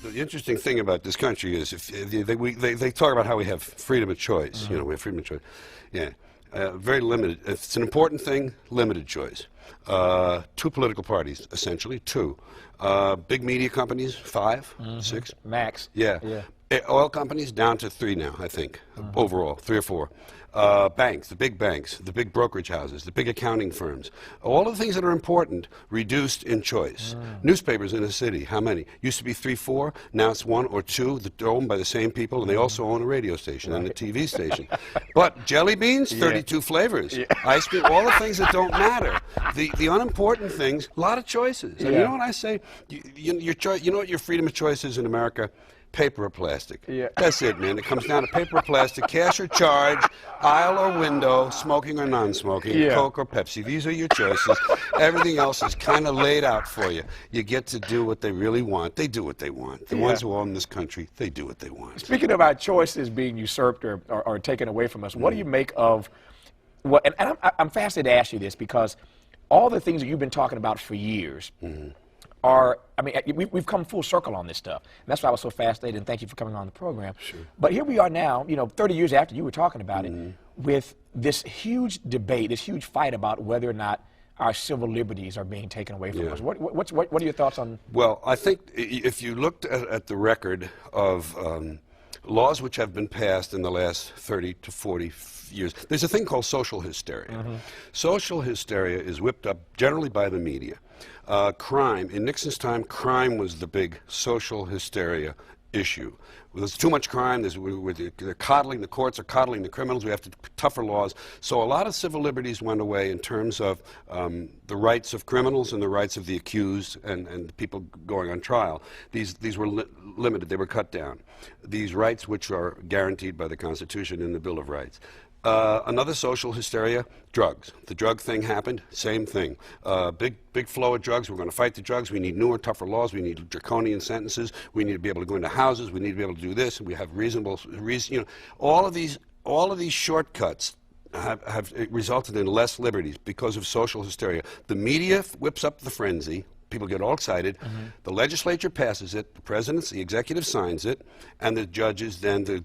the interesting thing about this country is they talk about how we have freedom of choice. You know, we have freedom of choice. Yeah, very limited. If it's an important thing, limited choice. Two political parties, essentially, two. Big media companies, 5, 6. Max. Yeah. Oil companies down to 3 now, I think, overall, 3 or 4. Banks, the big brokerage houses, the big accounting firms, all of the things that are important reduced in choice. Newspapers in a city, how many? Used to be 3, 4, now it's 1 or 2 that are owned by the same people, and they also own a radio station and a TV station. But jelly beans, 32 flavors. Ice cream, all the things that don't matter. The unimportant things, a lot of choices. And you know what I say? You know what your freedom of choice is in America? Paper or plastic. That's it, man. It comes down to paper or plastic, cash or charge, aisle or window, smoking or non-smoking, Coke or Pepsi. These are your choices. Everything else is kind of laid out for you. You get to do what they really want. They do what they want. The ones who own this country, they do what they want. Speaking of our choices being usurped or taken away from us, what do you make of what? And I'm fascinated to ask you this because all the things that you've been talking about for years. I mean, we've come full circle on this stuff. And that's why I was so fascinated, and thank you for coming on the program. Sure. But here we are now, 30 years after you were talking about it, with this huge debate, this huge fight about whether or not our civil liberties are being taken away from us. What are your thoughts on? Well, I think if you looked at the record of laws which have been passed in the last 30 to 40 years, there's a thing called social hysteria. Social hysteria is whipped up generally by the media. Crime, in Nixon's time, crime was the big social hysteria issue. There's too much crime, they're coddling, the courts are coddling the criminals, we have to tougher laws. So a lot of civil liberties went away in terms of the rights of criminals and the rights of the accused and people going on trial. These were limited, they were cut down. These rights which are guaranteed by the Constitution and the Bill of Rights. Another social hysteria, drugs. The drug thing happened, same thing. Big flow of drugs, we're going to fight the drugs, we need newer, tougher laws, we need draconian sentences, we need to be able to go into houses, we need to be able to do this, and we have all of these shortcuts have resulted in less liberties because of social hysteria. The media whips up the frenzy. People get all excited. The legislature passes it, the executive signs it, and the judges, then the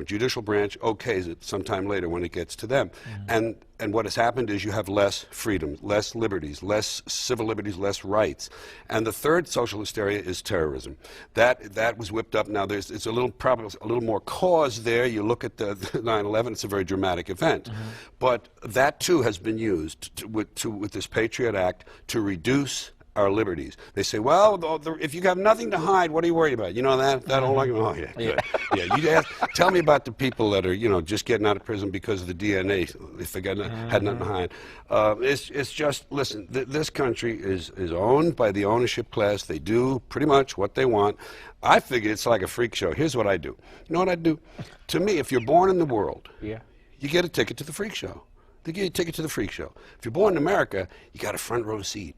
judicial branch okays it sometime later when it gets to them. And what has happened is you have less freedom, less liberties, less civil liberties, less rights. And the third social hysteria is terrorism. That was whipped up. Now it's a little more cause there. You look at the 9/11; it's a very dramatic event, but that too has been used with this Patriot Act to reduce our liberties. They say, well, if you have nothing to hide, what are you worried about? You know that whole argument? Oh, yeah, good. Tell me about the people that are, just getting out of prison because of the DNA, if they had nothing to hide. It's just, listen, this country is owned by the ownership class. They do pretty much what they want. I figure it's like a freak show. Here's what I do. You know what I do? To me, if you're born in the world, you get a ticket to the freak show. They give you a ticket to the freak show. If you're born in America, you got a front row seat.